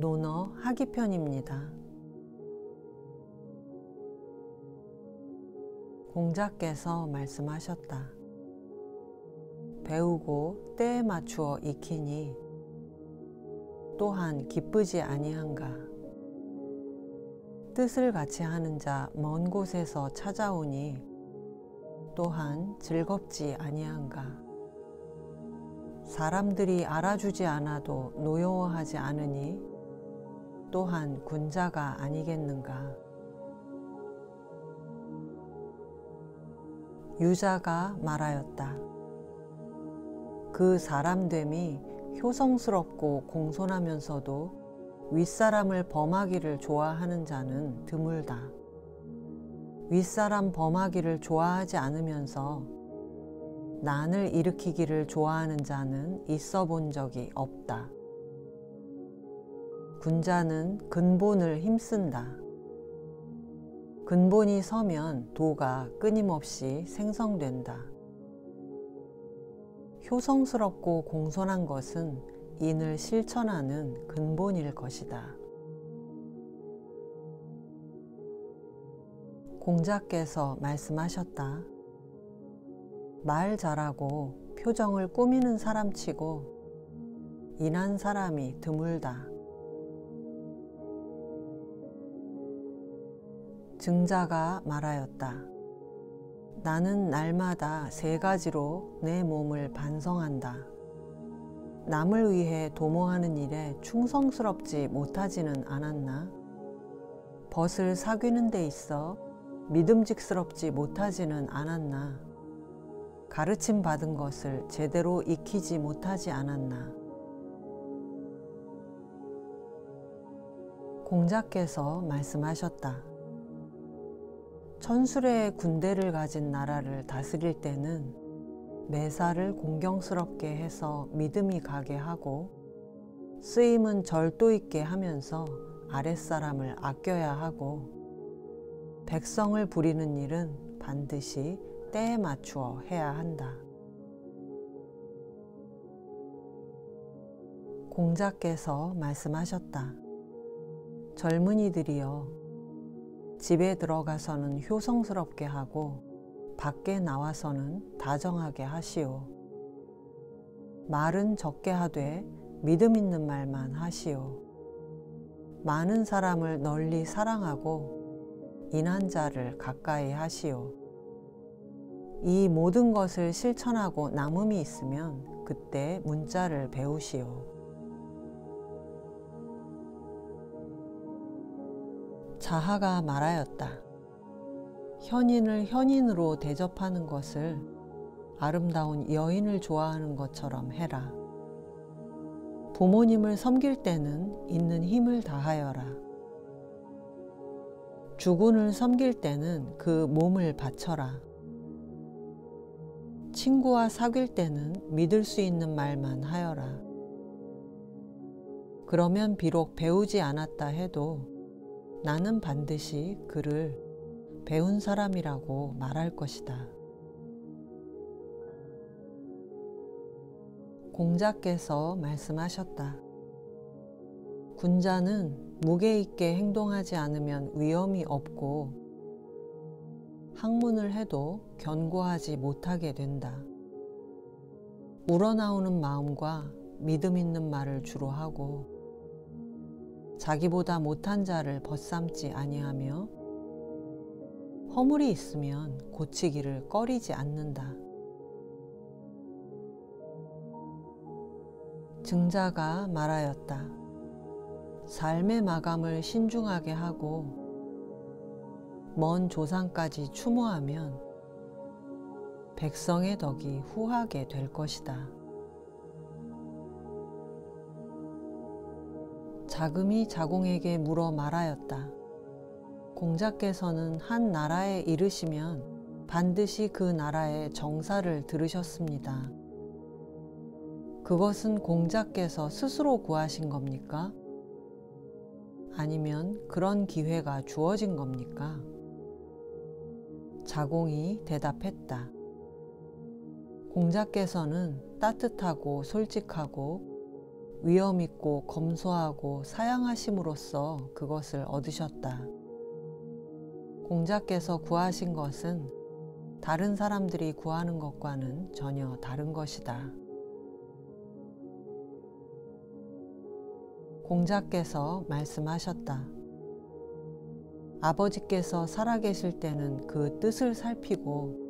논어 하기편입니다. 공자께서 말씀하셨다. 배우고 때에 맞추어 익히니 또한 기쁘지 아니한가. 뜻을 같이 하는 자 먼 곳에서 찾아오니 또한 즐겁지 아니한가. 사람들이 알아주지 않아도 노여워하지 않으니 또한 군자가 아니겠는가. 유자가 말하였다. 그 사람됨이 효성스럽고 공손하면서도 윗사람을 범하기를 좋아하는 자는 드물다. 윗사람 범하기를 좋아하지 않으면서 난을 일으키기를 좋아하는 자는 있어 본 적이 없다. 군자는 근본을 힘쓴다. 근본이 서면 도가 끊임없이 생성된다. 효성스럽고 공손한 것은 인을 실천하는 근본일 것이다. 공자께서 말씀하셨다. 말 잘하고 표정을 꾸미는 사람치고 인한 사람이 드물다. 증자가 말하였다. 나는 날마다 3가지로 내 몸을 반성한다. 남을 위해 도모하는 일에 충성스럽지 못하지는 않았나? 벗을 사귀는 데 있어 믿음직스럽지 못하지는 않았나? 가르침 받은 것을 제대로 익히지 못하지 않았나? 공자께서 말씀하셨다. 천수래의 군대를 가진 나라를 다스릴 때는 매사를 공경스럽게 해서 믿음이 가게 하고 쓰임은 절도 있게 하면서 아랫사람을 아껴야 하고 백성을 부리는 일은 반드시 때에 맞추어 해야 한다. 공자께서 말씀하셨다. 젊은이들이여 집에 들어가서는 효성스럽게 하고 밖에 나와서는 다정하게 하시오. 말은 적게 하되 믿음 있는 말만 하시오. 많은 사람을 널리 사랑하고 인한 자를 가까이 하시오. 이 모든 것을 실천하고 남음이 있으면 그때 문자를 배우시오. 자하가 말하였다. 현인을 현인으로 대접하는 것을 아름다운 여인을 좋아하는 것처럼 해라. 부모님을 섬길 때는 있는 힘을 다하여라. 주군을 섬길 때는 그 몸을 바쳐라. 친구와 사귈 때는 믿을 수 있는 말만 하여라. 그러면 비록 배우지 않았다 해도 나는 반드시 그를 배운 사람이라고 말할 것이다. 공자께서 말씀하셨다. 군자는 무게 있게 행동하지 않으면 위험이 없고 학문을 해도 견고하지 못하게 된다. 우러나오는 마음과 믿음 있는 말을 주로 하고 자기보다 못한 자를 벗삼지 아니하며 허물이 있으면 고치기를 꺼리지 않는다. 증자가 말하였다. 삶의 마감을 신중하게 하고 먼 조상까지 추모하면 백성의 덕이 후하게 될 것이다. 자금이 자공에게 물어 말하였다. 공자께서는 한 나라에 이르시면 반드시 그 나라의 정사를 들으셨습니다. 그것은 공자께서 스스로 구하신 겁니까? 아니면 그런 기회가 주어진 겁니까? 자공이 대답했다. 공자께서는 따뜻하고 솔직하고 위엄있고 검소하고 사양하심으로써 그것을 얻으셨다. 공자께서 구하신 것은 다른 사람들이 구하는 것과는 전혀 다른 것이다. 공자께서 말씀하셨다. 아버지께서 살아계실 때는 그 뜻을 살피고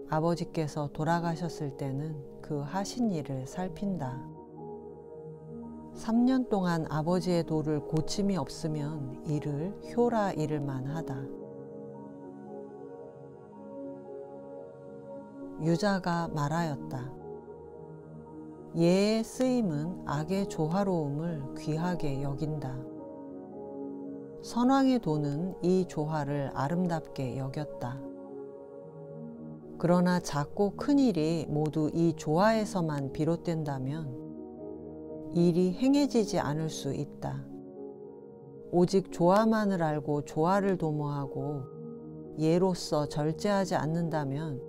아버지께서 돌아가셨을 때는 그 하신 일을 살핀다. 3년 동안 아버지의 도를 고침이 없으면 이를 효라 이를 만하다. 유자가 말하였다. 예의 쓰임은 악의 조화로움을 귀하게 여긴다. 선왕의 도는 이 조화를 아름답게 여겼다. 그러나 작고 큰 일이 모두 이 조화에서만 비롯된다면 일이 행해지지 않을 수 있다. 오직 조화만을 알고 조화를 도모하고 예로서 절제하지 않는다면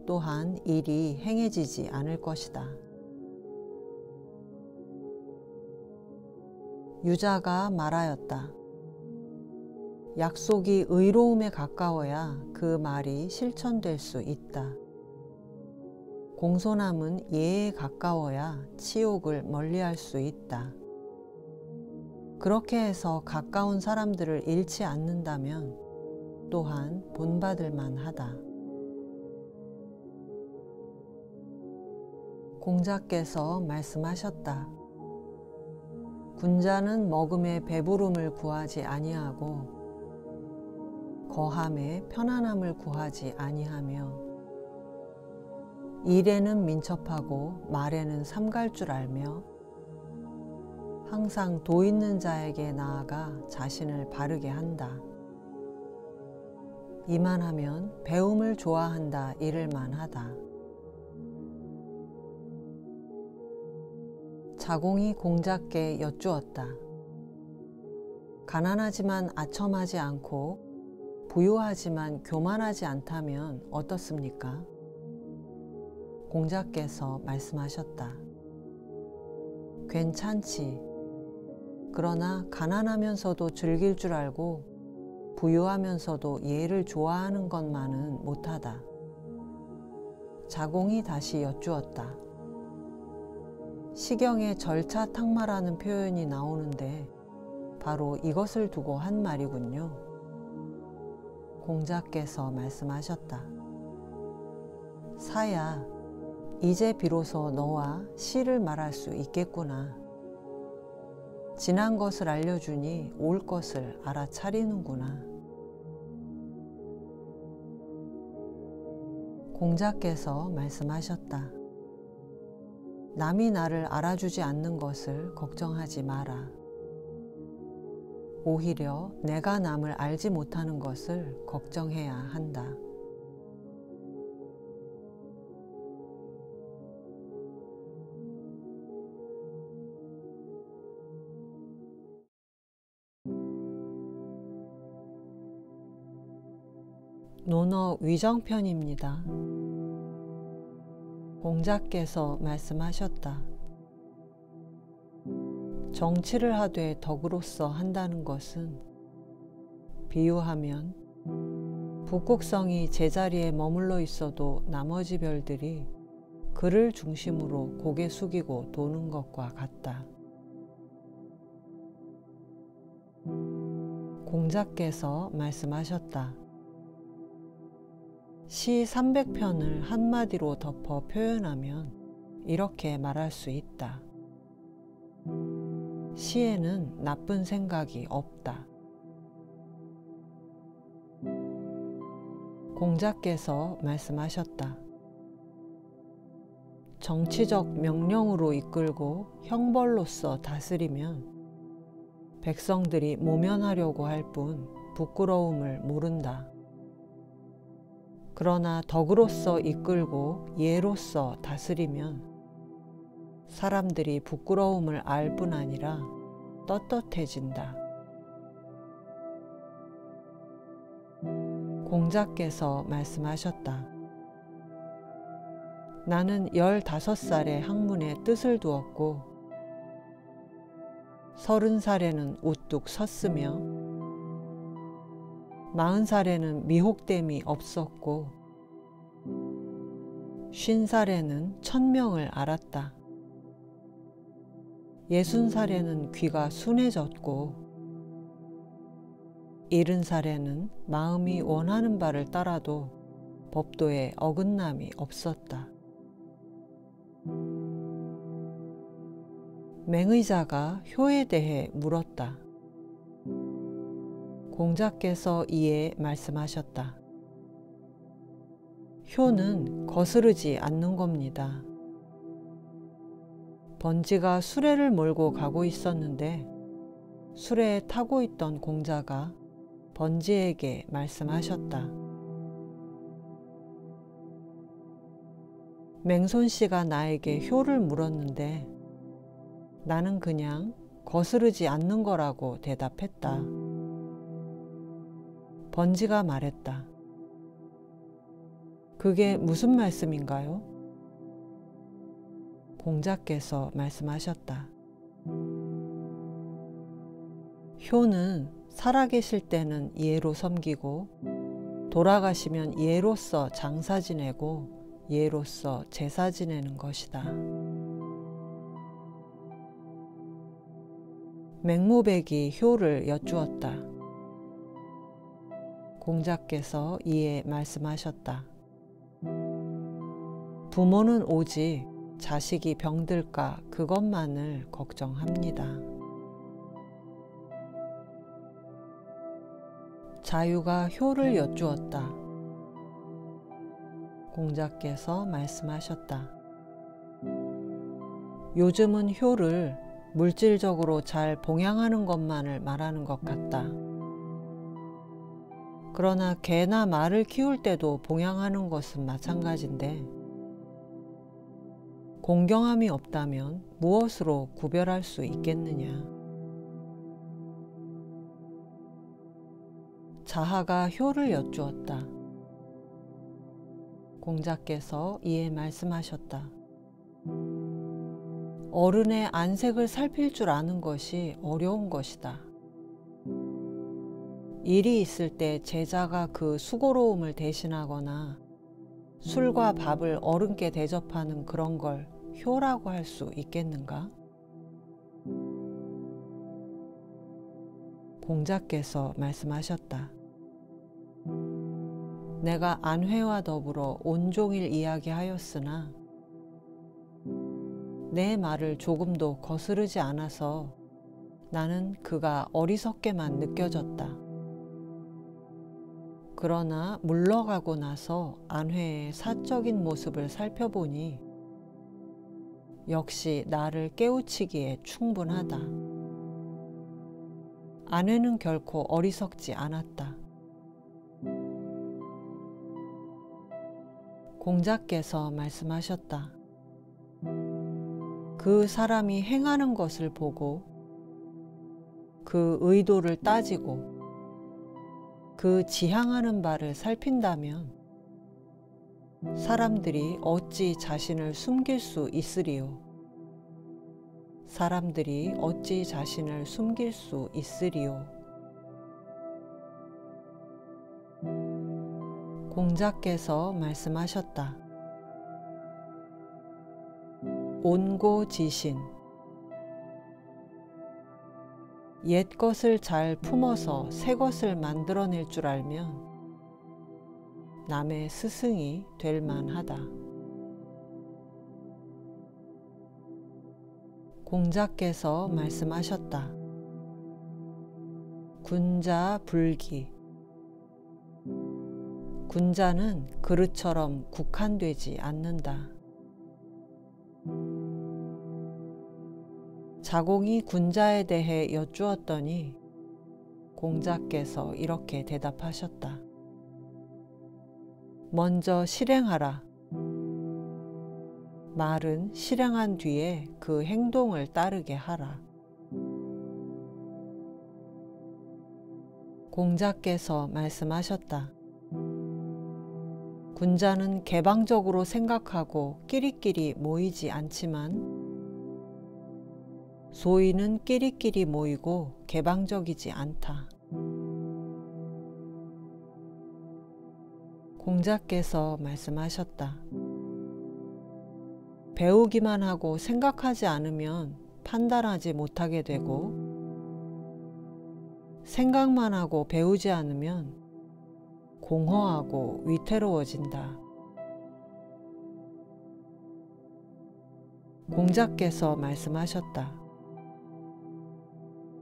또한 일이 행해지지 않을 것이다. 유자가 말하였다. 약속이 의로움에 가까워야 그 말이 실천될 수 있다. 공손함은 예에 가까워야 치욕을 멀리할 수 있다. 그렇게 해서 가까운 사람들을 잃지 않는다면 또한 본받을 만하다. 공자께서 말씀하셨다. 군자는 먹음에 배부름을 구하지 아니하고 거함에 편안함을 구하지 아니하며 일에는 민첩하고 말에는 삼갈 줄 알며 항상 도 있는 자에게 나아가 자신을 바르게 한다. 이만하면 배움을 좋아한다 이를 만하다. 자공이 공자께 여쭈었다. 가난하지만 아첨하지 않고 부유하지만 교만하지 않다면 어떻습니까? 공자께서 말씀하셨다. 괜찮지. 그러나 가난하면서도 즐길 줄 알고 부유하면서도 예를 좋아하는 것만은 못하다. 자공이 다시 여쭈었다. 시경에 절차탁마라는 표현이 나오는데 바로 이것을 두고 한 말이군요. 공자께서 말씀하셨다. 사야, 이제 비로소 너와 시를 말할 수 있겠구나. 지난 것을 알려주니 올 것을 알아차리는구나. 공자께서 말씀하셨다. 남이 나를 알아주지 않는 것을 걱정하지 마라. 오히려 내가 남을 알지 못하는 것을 걱정해야 한다. 논어 위정편입니다. 공자께서 말씀하셨다. 정치를 하되 덕으로서 한다는 것은 비유하면 북극성이 제자리에 머물러 있어도 나머지 별들이 그를 중심으로 고개 숙이고 도는 것과 같다. 공자께서 말씀하셨다. 시 300편을 한마디로 덮어 표현하면 이렇게 말할 수 있다. 시에는 나쁜 생각이 없다. 공자께서 말씀하셨다. 정치적 명령으로 이끌고 형벌로서 다스리면 백성들이 모면하려고 할 뿐 부끄러움을 모른다. 그러나 덕으로서 이끌고 예로서 다스리면 사람들이 부끄러움을 알 뿐 아니라 떳떳해진다. 공자께서 말씀하셨다. 나는 15살에 학문에 뜻을 두었고 30살에는 우뚝 섰으며 40살에는 미혹됨이 없었고 50살에는 천명을 알았다. 60살에는 귀가 순해졌고 70살에는 마음이 원하는 바를 따라도 법도에 어긋남이 없었다. 맹의자가 효에 대해 물었다. 공자께서 이에 말씀하셨다. 효는 거스르지 않는 겁니다. 번지가 수레를 몰고 가고 있었는데 수레에 타고 있던 공자가 번지에게 말씀하셨다. 맹손씨가 나에게 효를 물었는데 나는 그냥 거스르지 않는 거라고 대답했다. 번지가 말했다. 그게 무슨 말씀인가요? 공자께서 말씀하셨다. 효는 살아계실 때는 예로 섬기고 돌아가시면 예로서 장사 지내고 예로서 제사 지내는 것이다. 맹모백이 효를 여쭈었다. 공자께서 이에 말씀하셨다. 부모는 오직 자식이 병들까 그것만을 걱정합니다. 자유가 효를 여쭈었다. 공자께서 말씀하셨다. 요즘은 효를 물질적으로 잘 봉양하는 것만을 말하는 것 같다. 그러나 개나 말을 키울 때도 봉양하는 것은 마찬가지인데 공경함이 없다면 무엇으로 구별할 수 있겠느냐. 자하가 효를 여쭈었다. 공자께서 이에 말씀하셨다. 어른의 안색을 살필 줄 아는 것이 어려운 것이다. 일이 있을 때 제자가 그 수고로움을 대신하거나 술과 밥을 어른께 대접하는 그런 걸 효라고 할 수 있겠는가? 공자께서 말씀하셨다. 내가 안회와 더불어 온종일 이야기하였으나 내 말을 조금도 거스르지 않아서 나는 그가 어리석게만 느껴졌다. 그러나 물러가고 나서 안회의 사적인 모습을 살펴보니 역시 나를 깨우치기에 충분하다. 안회는 결코 어리석지 않았다. 공자께서 말씀하셨다. 그 사람이 행하는 것을 보고 그 의도를 따지고 그 지향하는 바를 살핀다면 사람들이 어찌 자신을 숨길 수 있으리요. 사람들이 어찌 자신을 숨길 수 있으리요. 공자께서 말씀하셨다. 온고지신. 옛 것을 잘 품어서 새 것을 만들어낼 줄 알면 남의 스승이 될 만하다. 공자께서 말씀하셨다. 군자 불기. 군자는 그릇처럼 국한되지 않는다. 자공이 군자에 대해 여쭈었더니 공자께서 이렇게 대답하셨다. 먼저 실행하라. 말은 실행한 뒤에 그 행동을 따르게 하라. 공자께서 말씀하셨다. 군자는 개방적으로 생각하고 끼리끼리 모이지 않지만 소인은 끼리끼리 모이고 개방적이지 않다. 공자께서 말씀하셨다. 배우기만 하고 생각하지 않으면 판단하지 못하게 되고, 생각만 하고 배우지 않으면 공허하고 위태로워진다. 공자께서 말씀하셨다.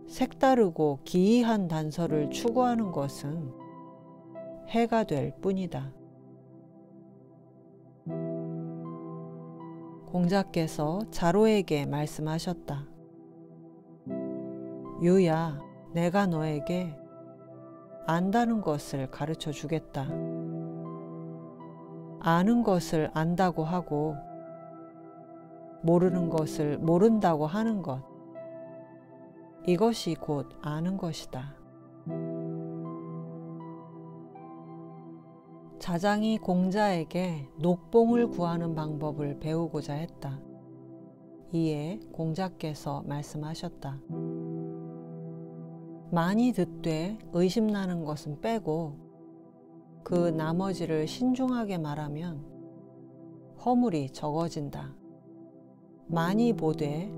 색다르고 기이한 단서를 추구하는 것은 해가 될 뿐이다. 공자께서 자로에게 말씀하셨다. 유야, 내가 너에게 안다는 것을 가르쳐 주겠다. 아는 것을 안다고 하고 모르는 것을 모른다고 하는 것, 이것이 곧 아는 것이다. 자장이 공자에게 녹봉을 구하는 방법을 배우고자 했다. 이에 공자께서 말씀하셨다. 많이 듣되 의심나는 것은 빼고 그 나머지를 신중하게 말하면 허물이 적어진다. 많이 보되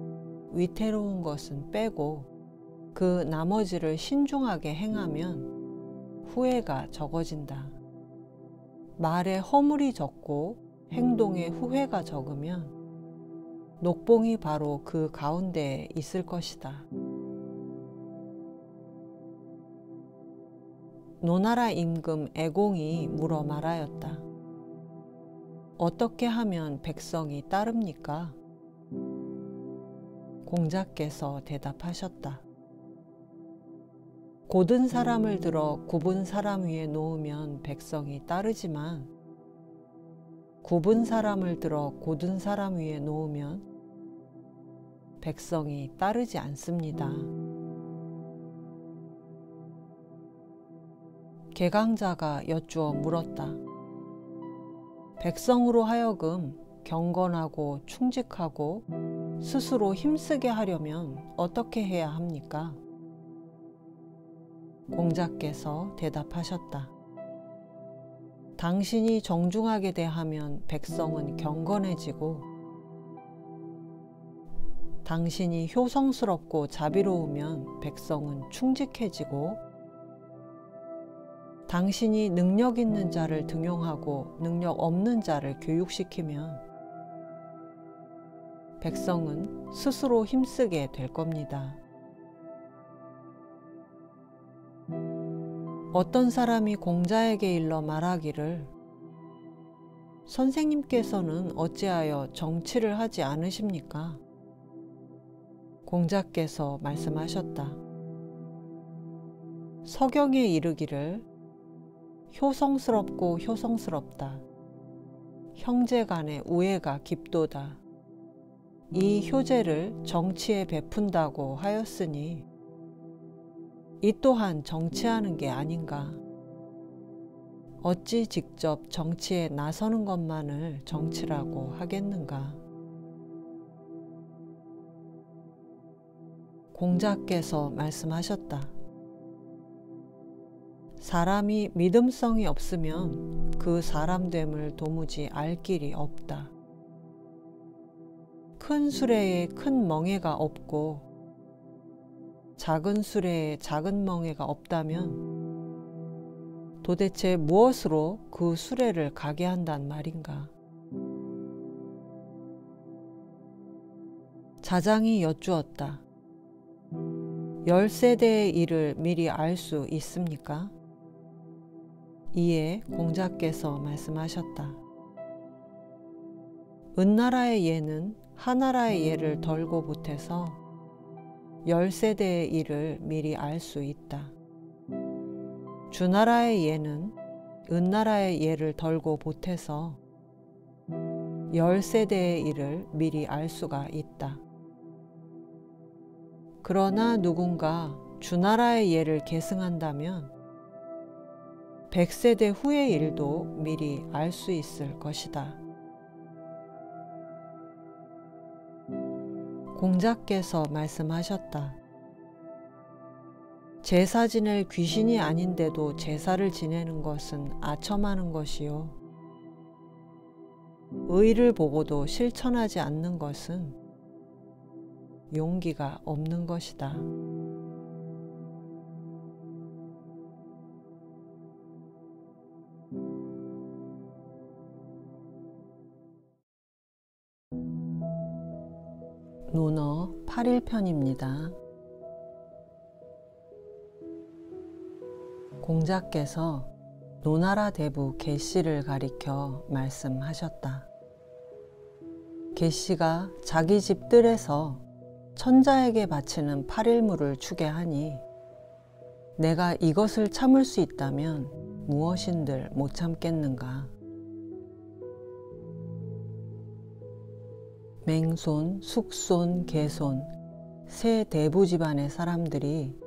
위태로운 것은 빼고 그 나머지를 신중하게 행하면 후회가 적어진다. 말에 허물이 적고 행동에 후회가 적으면 녹봉이 바로 그 가운데에 있을 것이다. 노나라 임금 애공이 물어 말하였다. 어떻게 하면 백성이 따릅니까? 공자께서 대답하셨다. 고든 사람을 들어 굽은 사람 위에 놓으면 백성이 따르지만 굽은 사람을 들어 고든 사람 위에 놓으면 백성이 따르지 않습니다. 개강자가 여쭈어 물었다. 백성으로 하여금 경건하고 충직하고 스스로 힘쓰게 하려면 어떻게 해야 합니까? 공자께서 대답하셨다. 당신이 정중하게 대하면 백성은 경건해지고, 당신이 효성스럽고 자비로우면 백성은 충직해지고, 당신이 능력 있는 자를 등용하고 능력 없는 자를 교육시키면 백성은 스스로 힘쓰게 될 겁니다. 어떤 사람이 공자에게 일러 말하기를 선생님께서는 어찌하여 정치를 하지 않으십니까? 공자께서 말씀하셨다. 서경에 이르기를 효성스럽고 효성스럽다. 형제간의 우애가 깊도다. 이 효제를 정치에 베푼다고 하였으니 이 또한 정치하는 게 아닌가. 어찌 직접 정치에 나서는 것만을 정치라고 하겠는가. 공자께서 말씀하셨다. 사람이 믿음성이 없으면 그 사람됨을 도무지 알 길이 없다. 큰 수레에 큰 멍에가 없고 작은 수레에 작은 멍에가 없다면 도대체 무엇으로 그 수레를 가게 한단 말인가? 자장이 여쭈었다. 10세대의 일을 미리 알 수 있습니까? 이에 공자께서 말씀하셨다. 은나라의 예는 하나라의 예를 덜고 보태서 10세대의 일을 미리 알 수 있다. 주나라의 예는 은나라의 예를 덜고 보태서 10세대의 일을 미리 알 수가 있다. 그러나 누군가 주나라의 예를 계승한다면 100세대 후의 일도 미리 알 수 있을 것이다. 공자께서 말씀하셨다. 제사 지낼 귀신이 아닌데도 제사를 지내는 것은 아첨하는 것이요. 의를 보고도 실천하지 않는 것은 용기가 없는 것이다. 논어 8일편입니다. 공자께서 노나라 대부 객시를 가리켜 말씀하셨다. 객시가 자기 집 뜰에서 천자에게 바치는 8일물을 추게 하니 내가 이것을 참을 수 있다면 무엇인들 못 참겠는가. 맹손, 숙손, 개손 세 대부 집안의 사람들이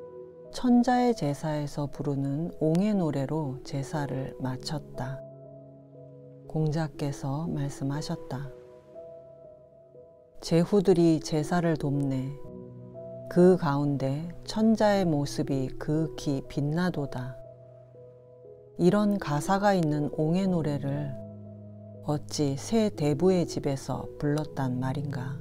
천자의 제사에서 부르는 옹의 노래로 제사를 마쳤다. 공자께서 말씀하셨다. 제후들이 제사를 돕네. 그 가운데 천자의 모습이 극히 빛나도다. 이런 가사가 있는 옹의 노래를 어찌 새 대부의 집에서 불렀단 말인가.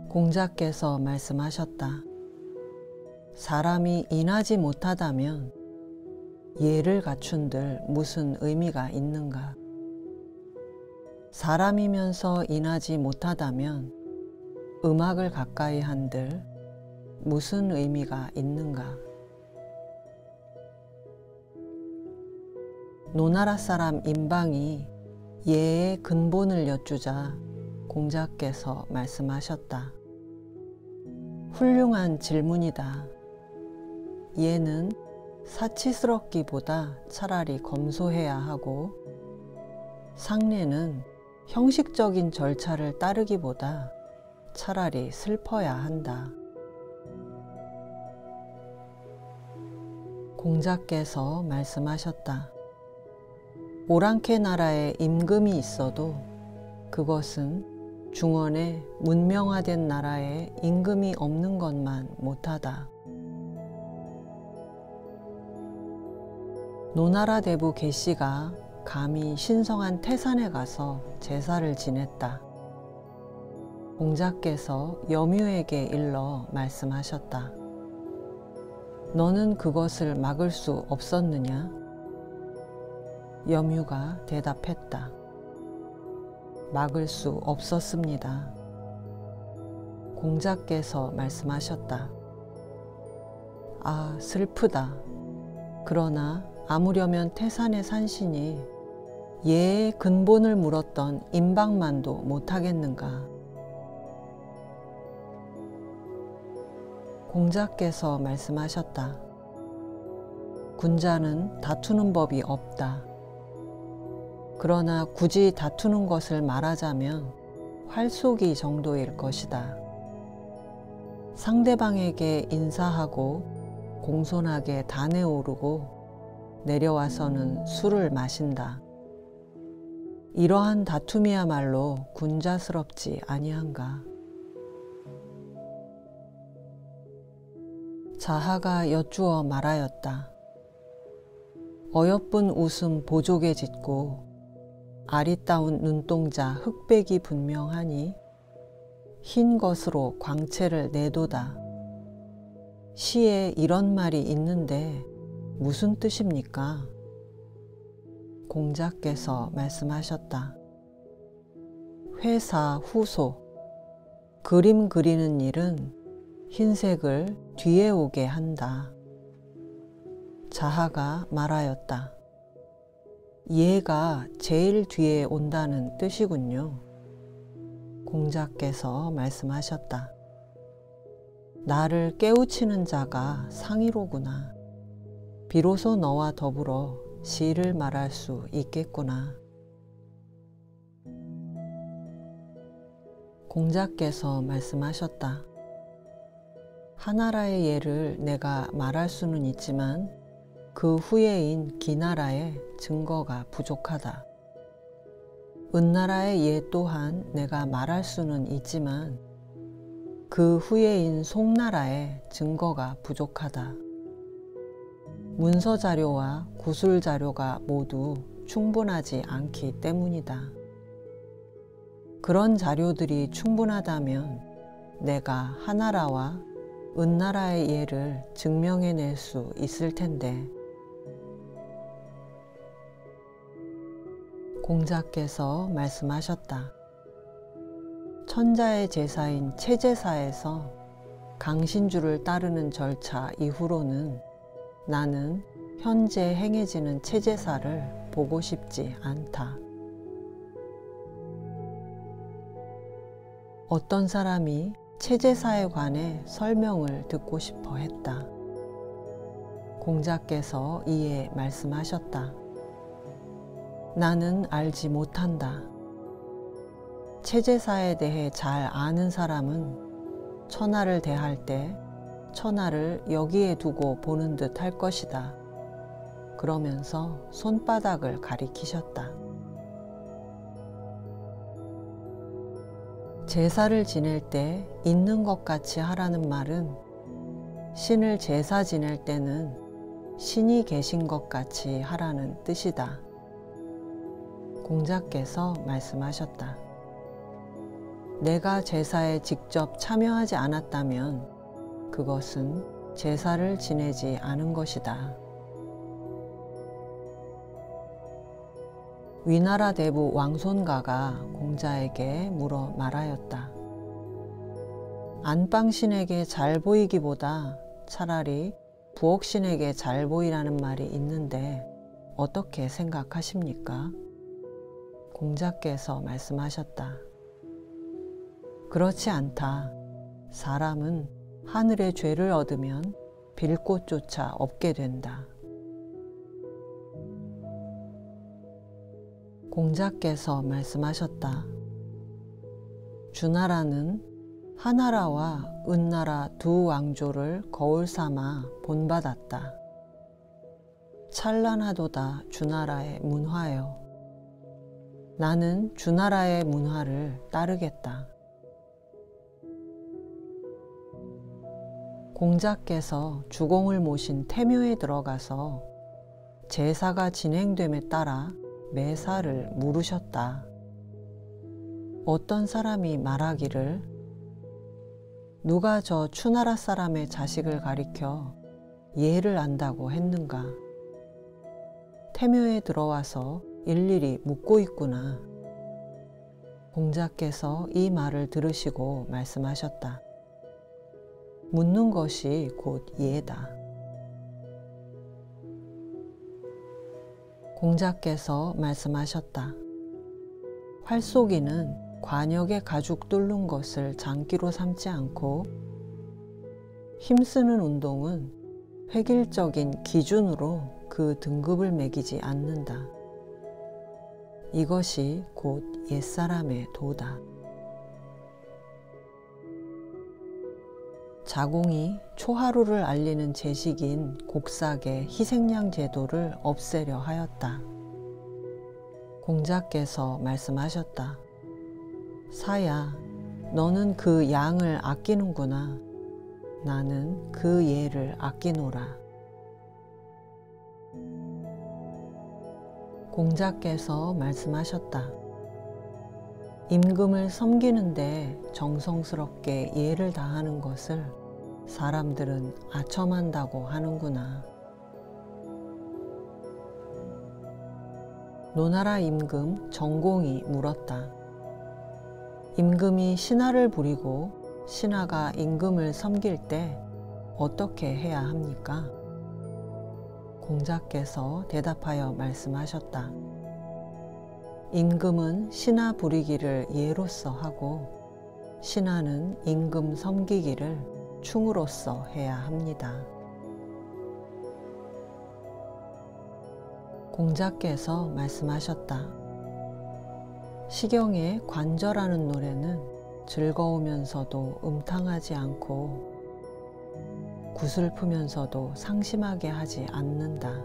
공자께서 말씀하셨다. 사람이 인하지 못하다면 예를 갖춘들 무슨 의미가 있는가. 사람이면서 인하지 못하다면 음악을 가까이 한들 무슨 의미가 있는가. 노나라 사람 임방이 예의 근본을 여쭈자 공자께서 말씀하셨다. 훌륭한 질문이다. 예는 사치스럽기보다 차라리 검소해야 하고 상례는 형식적인 절차를 따르기보다 차라리 슬퍼야 한다. 공자께서 말씀하셨다. 오랑캐 나라에 임금이 있어도 그것은 중원에 문명화된 나라에 임금이 없는 것만 못하다. 노나라 대부 객시가 감히 신성한 태산에 가서 제사를 지냈다. 공자께서 염유에게 일러 말씀하셨다. 너는 그것을 막을 수 없었느냐? 염유가 대답했다. 막을 수 없었습니다. 공자께서 말씀하셨다. 아, 슬프다. 그러나 아무려면 태산의 산신이 예의 근본을 물었던 임방만도 못하겠는가. 공자께서 말씀하셨다. 군자는 다투는 법이 없다. 그러나 굳이 다투는 것을 말하자면 활쏘기 정도일 것이다. 상대방에게 인사하고 공손하게 단에 오르고 내려와서는 술을 마신다. 이러한 다툼이야말로 군자스럽지 아니한가. 자하가 여쭈어 말하였다. 어여쁜 웃음 보조개 짓고 아리따운 눈동자 흑백이 분명하니 흰 것으로 광채를 내도다. 시에 이런 말이 있는데 무슨 뜻입니까? 공자께서 말씀하셨다. 회사 후소. 그림 그리는 일은 흰색을 뒤에 오게 한다. 자하가 말하였다. 예가 제일 뒤에 온다는 뜻이군요. 공자께서 말씀하셨다. 나를 깨우치는 자가 상의로구나. 비로소 너와 더불어 시를 말할 수 있겠구나. 공자께서 말씀하셨다. 하나라의 예를 내가 말할 수는 있지만 그 후예인 기나라의 증거가 부족하다. 은나라의 예 또한 내가 말할 수는 있지만 그 후예인 송나라의 증거가 부족하다. 문서 자료와 구술 자료가 모두 충분하지 않기 때문이다. 그런 자료들이 충분하다면 내가 하나라와 은나라의 예를 증명해낼 수 있을 텐데 공자께서 말씀하셨다. 천자의 제사인 채제사에서 강신주를 따르는 절차 이후로는 나는 현재 행해지는 채제사를 보고 싶지 않다. 어떤 사람이 채제사에 관해 설명을 듣고 싶어 했다. 공자께서 이에 말씀하셨다. 나는 알지 못한다. 채제사에 대해 잘 아는 사람은 천하를 대할 때 천하를 여기에 두고 보는 듯 할 것이다. 그러면서 손바닥을 가리키셨다. 제사를 지낼 때 있는 것 같이 하라는 말은 신을 제사 지낼 때는 신이 계신 것 같이 하라는 뜻이다. 공자께서 말씀하셨다. 내가 제사에 직접 참여하지 않았다면 그것은 제사를 지내지 않은 것이다. 위나라 대부 왕손가가 공자에게 물어 말하였다. 안방신에게 잘 보이기보다 차라리 부엌신에게 잘 보이라는 말이 있는데 어떻게 생각하십니까? 공자께서 말씀하셨다. 그렇지 않다. 사람은 하늘의 죄를 얻으면 빌 곳조차 없게 된다. 공자께서 말씀하셨다. 주나라는 하나라와 은나라 두 왕조를 거울 삼아 본받았다. 찬란하도다 주나라의 문화여. 나는 주나라의 문화를 따르겠다. 공자께서 주공을 모신 태묘에 들어가서 제사가 진행됨에 따라 매사를 물으셨다. 어떤 사람이 말하기를 누가 저 추나라 사람의 자식을 가리켜 예를 안다고 했는가? 태묘에 들어와서 일일이 묻고 있구나. 공자께서 이 말을 들으시고 말씀하셨다. 묻는 것이 곧 예다. 공자께서 말씀하셨다. 활쏘기는 관역에 가죽 뚫는 것을 장기로 삼지 않고 힘쓰는 운동은 획일적인 기준으로 그 등급을 매기지 않는다. 이것이 곧 옛사람의 도다. 자공이 초하루를 알리는 제식인 곡삭의 희생양 제도를 없애려 하였다. 공자께서 말씀하셨다. 사야, 너는 그 양을 아끼는구나. 나는 그 예를 아끼노라. 공자께서 말씀하셨다. 임금을 섬기는데 정성스럽게 예를 다하는 것을 사람들은 아첨한다고 하는구나. 노나라 임금 정공이 물었다. 임금이 신하를 부리고 신하가 임금을 섬길 때 어떻게 해야 합니까? 공자께서 대답하여 말씀하셨다. 임금은 신하 부리기를 예로서 하고 신하는 임금 섬기기를 충으로서 해야 합니다. 공자께서 말씀하셨다. 시경의 관절하는 노래는 즐거우면서도 음탕하지 않고 구슬프면서도 상심하게 하지 않는다.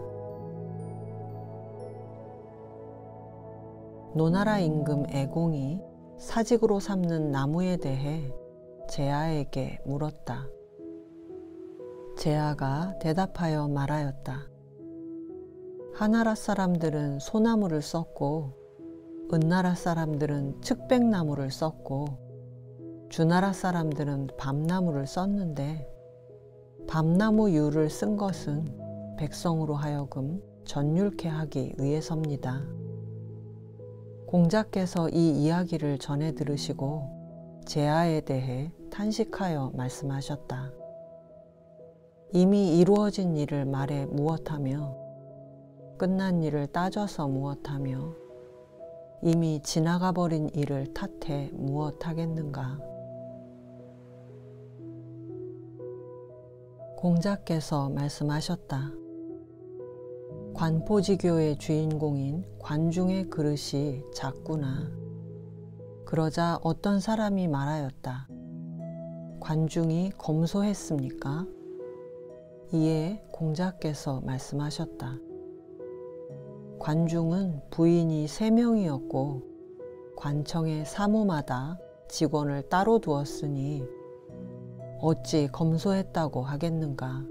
노나라 임금 애공이 사직으로 삼는 나무에 대해 제아에게 물었다. 제아가 대답하여 말하였다. 하나라 사람들은 소나무를 썼고 은나라 사람들은 측백나무를 썼고 주나라 사람들은 밤나무를 썼는데 밤나무 유를 쓴 것은 백성으로 하여금 전율케 하기 위해서입니다. 공자께서 이 이야기를 전해 들으시고 제아에 대해 탄식하여 말씀하셨다. 이미 이루어진 일을 말해 무엇하며 끝난 일을 따져서 무엇하며 이미 지나가 버린 일을 탓해 무엇하겠는가. 공자께서 말씀하셨다. 관포지교의 주인공인 관중의 그릇이 작구나. 그러자 어떤 사람이 말하였다. 관중이 검소했습니까? 이에 공자께서 말씀하셨다. 관중은 부인이 3명이었고 관청의 사무마다 직원을 따로 두었으니 어찌 검소했다고 하겠는가.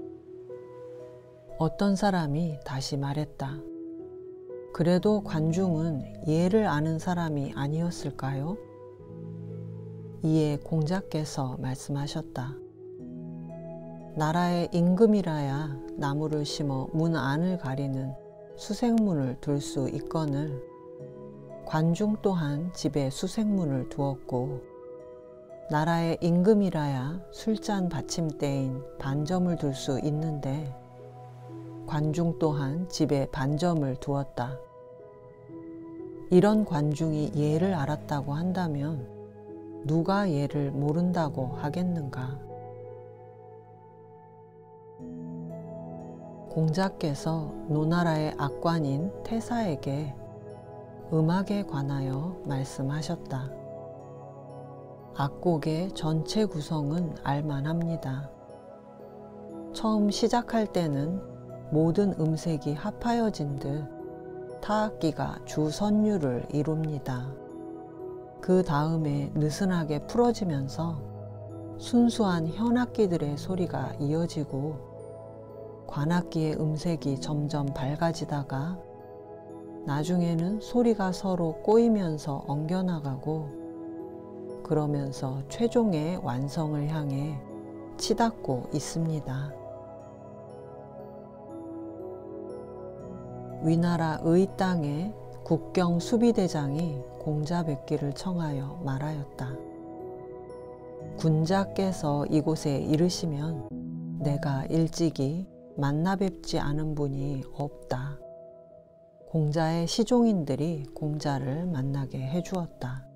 어떤 사람이 다시 말했다. 그래도 관중은 예를 아는 사람이 아니었을까요? 이에 공자께서 말씀하셨다. 나라의 임금이라야 나무를 심어 문 안을 가리는 수색문을 둘 수 있거늘 관중 또한 집에 수색문을 두었고 나라의 임금이라야 술잔 받침대인 반점을 둘 수 있는데 관중 또한 집에 반점을 두었다. 이런 관중이 예를 알았다고 한다면 누가 예를 모른다고 하겠는가. 공자께서 노나라의 악관인 태사에게 음악에 관하여 말씀하셨다. 악곡의 전체 구성은 알만합니다. 처음 시작할 때는 모든 음색이 합하여진 듯 타악기가 주선율을 이룹니다. 그 다음에 느슨하게 풀어지면서 순수한 현악기들의 소리가 이어지고 관악기의 음색이 점점 밝아지다가 나중에는 소리가 서로 꼬이면서 엉겨나가고 그러면서 최종의 완성을 향해 치닫고 있습니다. 위나라 의 땅의 국경 수비대장이 공자 뵙기를 청하여 말하였다. 군자께서 이곳에 이르시면 내가 일찍이 만나 뵙지 않은 분이 없다. 공자의 시종인들이 공자를 만나게 해주었다.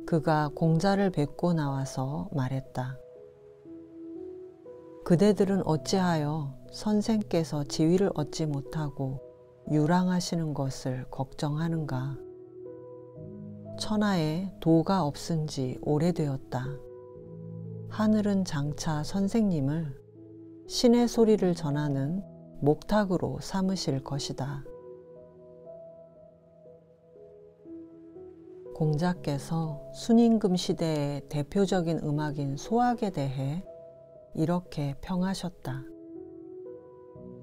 그가 공자를 뵙고 나와서 말했다. 그대들은 어찌하여 선생께서 지위를 얻지 못하고 유랑하시는 것을 걱정하는가. 천하에 도가 없은 지 오래되었다. 하늘은 장차 선생님을 신의 소리를 전하는 목탁으로 삼으실 것이다. 공자께서 순임금 시대의 대표적인 음악인 소악에 대해 이렇게 평하셨다.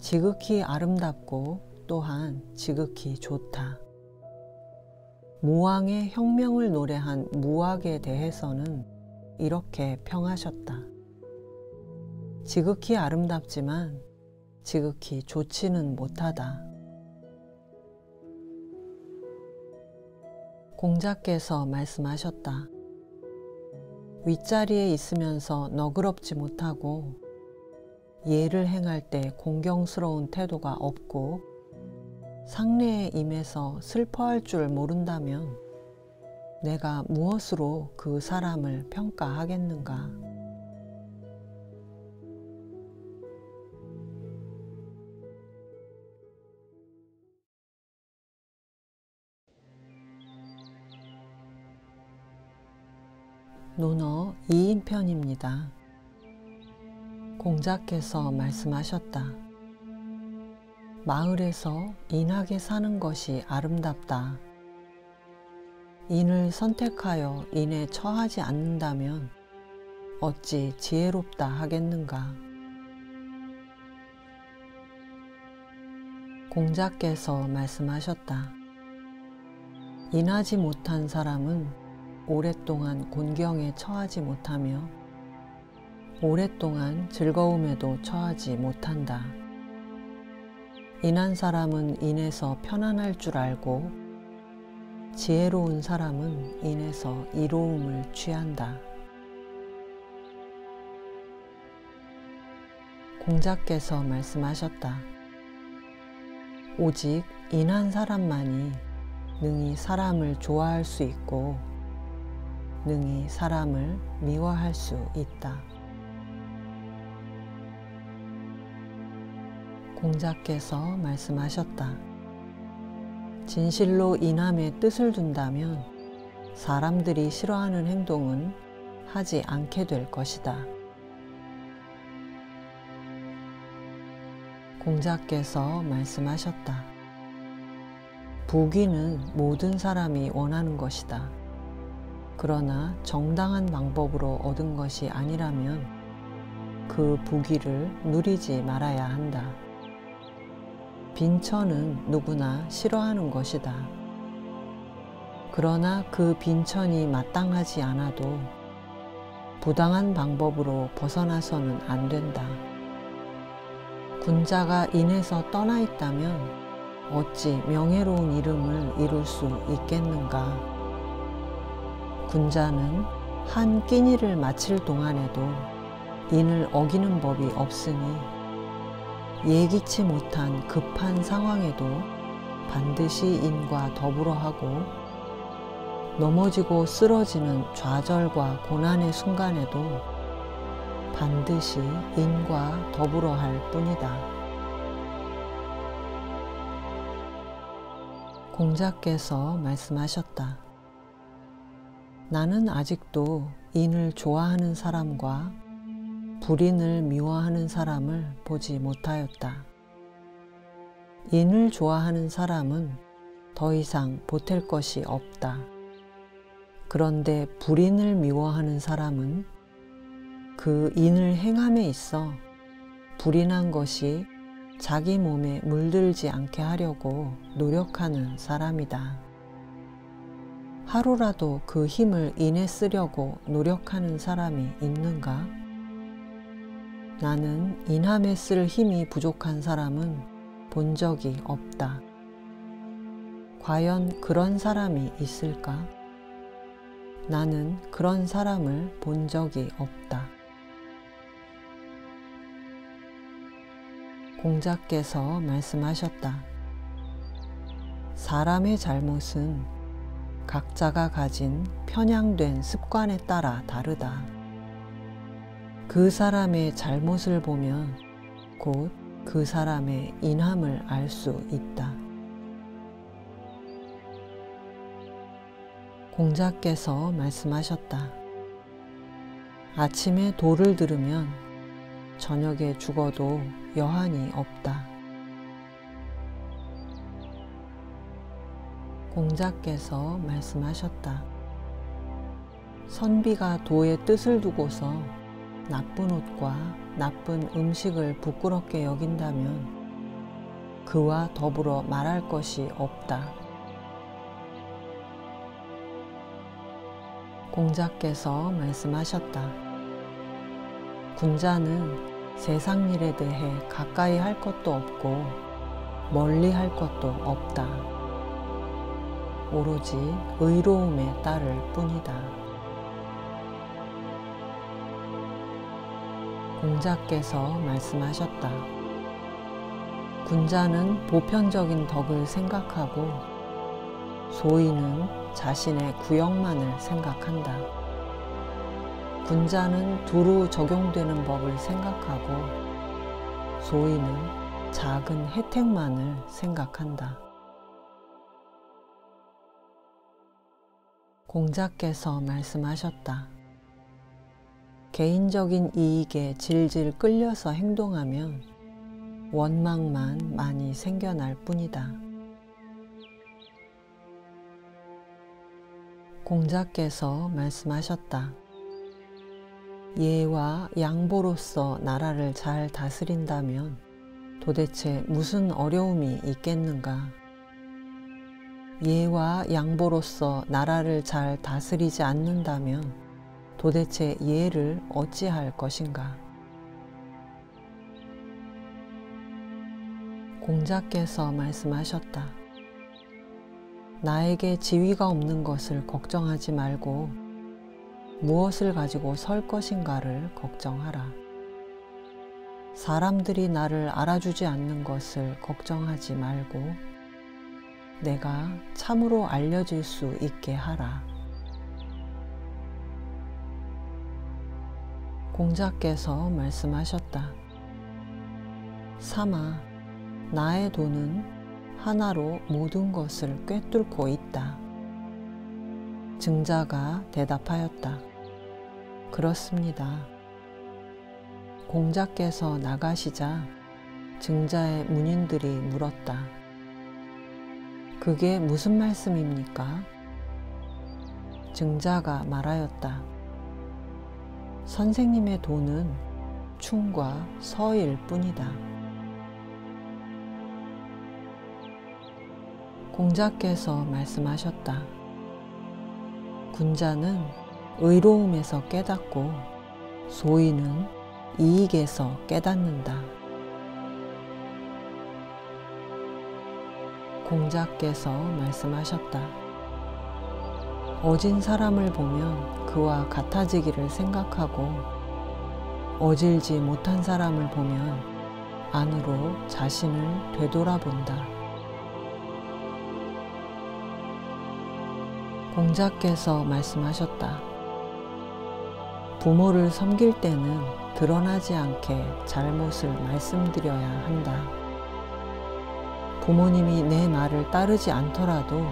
지극히 아름답고 또한 지극히 좋다. 무왕의 혁명을 노래한 무악에 대해서는 이렇게 평하셨다. 지극히 아름답지만 지극히 좋지는 못하다. 공자께서 말씀하셨다. 윗자리에 있으면서 너그럽지 못하고 예를 행할 때 공경스러운 태도가 없고 상례에 임해서 슬퍼할 줄 모른다면 내가 무엇으로 그 사람을 평가하겠는가. 논어 2인편입니다. 공자께서 말씀하셨다. 마을에서 인하게 사는 것이 아름답다. 인을 선택하여 인에 처하지 않는다면 어찌 지혜롭다 하겠는가. 공자께서 말씀하셨다. 인하지 못한 사람은 오랫동안 곤경에 처하지 못하며 오랫동안 즐거움에도 처하지 못한다. 인한 사람은 인에서 편안할 줄 알고 지혜로운 사람은 인에서 이로움을 취한다. 공자께서 말씀하셨다. 오직 인한 사람만이 능히 사람을 좋아할 수 있고 능히 사람을 미워할 수 있다. 공자께서 말씀하셨다. 진실로 인함에 뜻을 둔다면 사람들이 싫어하는 행동은 하지 않게 될 것이다. 공자께서 말씀하셨다. 부귀는 모든 사람이 원하는 것이다. 그러나 정당한 방법으로 얻은 것이 아니라면 그 부귀를 누리지 말아야 한다. 빈천은 누구나 싫어하는 것이다. 그러나 그 빈천이 마땅하지 않아도 부당한 방법으로 벗어나서는 안 된다. 군자가 인에서 떠나 있다면 어찌 명예로운 이름을 이룰 수 있겠는가. 군자는 한 끼니를 마칠 동안에도 인을 어기는 법이 없으니 예기치 못한 급한 상황에도 반드시 인과 더불어 하고 넘어지고 쓰러지는 좌절과 고난의 순간에도 반드시 인과 더불어 할 뿐이다. 공자께서 말씀하셨다. 나는 아직도 인을 좋아하는 사람과 불인을 미워하는 사람을 보지 못하였다. 인을 좋아하는 사람은 더 이상 보탤 것이 없다. 그런데 불인을 미워하는 사람은 그 인을 행함에 있어 불인한 것이 자기 몸에 물들지 않게 하려고 노력하는 사람이다. 하루라도 그 힘을 인에 쓰려고 노력하는 사람이 있는가? 나는 인함에 쓸 힘이 부족한 사람은 본 적이 없다. 과연 그런 사람이 있을까? 나는 그런 사람을 본 적이 없다. 공자께서 말씀하셨다. 사람의 잘못은 각자가 가진 편향된 습관에 따라 다르다. 그 사람의 잘못을 보면 곧 그 사람의 인함을 알 수 있다. 공자께서 말씀하셨다. 아침에 도를 들으면 저녁에 죽어도 여한이 없다. 공자께서 말씀하셨다. 선비가 도의 뜻을 두고서 나쁜 옷과 나쁜 음식을 부끄럽게 여긴다면 그와 더불어 말할 것이 없다. 공자께서 말씀하셨다. 군자는 세상 일에 대해 가까이 할 것도 없고 멀리 할 것도 없다. 오로지 의로움에 따를 뿐이다. 공자께서 말씀하셨다. 군자는 보편적인 덕을 생각하고 소인은 자신의 구역만을 생각한다. 군자는 두루 적용되는 법을 생각하고 소인은 작은 혜택만을 생각한다. 공자께서 말씀하셨다. 개인적인 이익에 질질 끌려서 행동하면 원망만 많이 생겨날 뿐이다. 공자께서 말씀하셨다. 예와 양보로서 나라를 잘 다스린다면 도대체 무슨 어려움이 있겠는가? 예와 양보로서 나라를 잘 다스리지 않는다면 도대체 예를 어찌할 것인가? 공자께서 말씀하셨다. 나에게 지위가 없는 것을 걱정하지 말고 무엇을 가지고 설 것인가를 걱정하라. 사람들이 나를 알아주지 않는 것을 걱정하지 말고 내가 참으로 알려질 수 있게 하라. 공자께서 말씀하셨다. 삼아, 나의 돈은 하나로 모든 것을 꿰뚫고 있다. 증자가 대답하였다. 그렇습니다. 공자께서 나가시자 증자의 문인들이 물었다. 그게 무슨 말씀입니까? 증자가 말하였다. 선생님의 돈은 충과 서일 뿐이다. 공자께서 말씀하셨다. 군자는 의로움에서 깨닫고 소인은 이익에서 깨닫는다. 공자께서 말씀하셨다. 어진 사람을 보면 그와 같아지기를 생각하고 어질지 못한 사람을 보면 안으로 자신을 되돌아본다. 공자께서 말씀하셨다. 부모를 섬길 때는 드러나지 않게 잘못을 말씀드려야 한다. 부모님이 내 말을 따르지 않더라도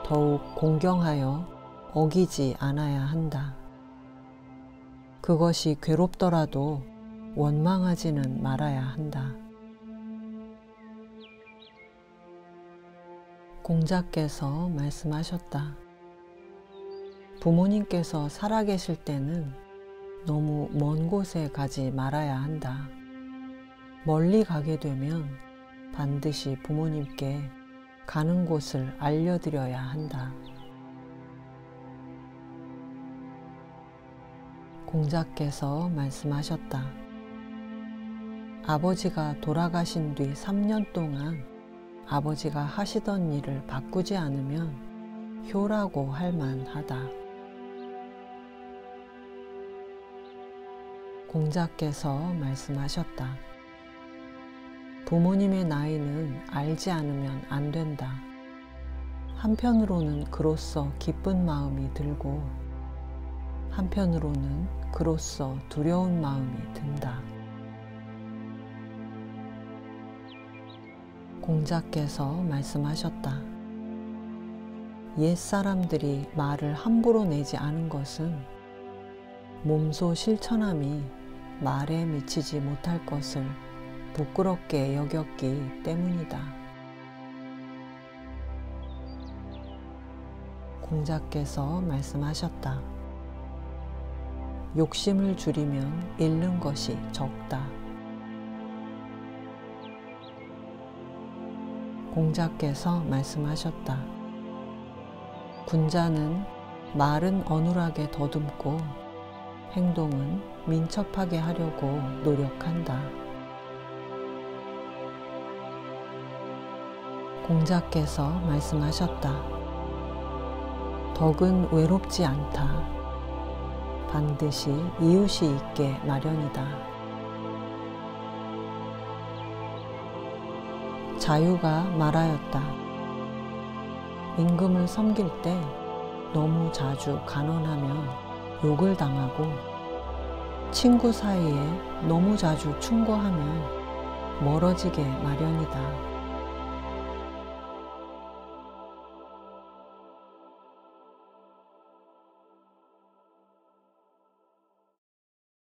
더욱 공경하여 어기지 않아야 한다. 그것이 괴롭더라도 원망하지는 말아야 한다. 공자께서 말씀하셨다. 부모님께서 살아계실 때는 너무 먼 곳에 가지 말아야 한다. 멀리 가게 되면 반드시 부모님께 가는 곳을 알려드려야 한다. 공자께서 말씀하셨다. 아버지가 돌아가신 뒤 3년 동안 아버지가 하시던 일을 바꾸지 않으면 효라고 할 만하다. 공자께서 말씀하셨다. 부모님의 나이는 알지 않으면 안 된다. 한편으로는 그로써 기쁜 마음이 들고 한편으로는 그로써 두려운 마음이 든다. 공자께서 말씀하셨다. 옛 사람들이 말을 함부로 내지 않은 것은 몸소 실천함이 말에 미치지 못할 것을 부끄럽게 여겼기 때문이다. 공자께서 말씀하셨다. 욕심을 줄이면 잃는 것이 적다. 공자께서 말씀하셨다. 군자는 말은 어눌하게 더듬고 행동은 민첩하게 하려고 노력한다. 공자께서 말씀하셨다. 덕은 외롭지 않다. 반드시 이웃이 있게 마련이다. 자유가 말하였다. 임금을 섬길 때 너무 자주 간언하면 욕을 당하고 친구 사이에 너무 자주 충고하면 멀어지게 마련이다.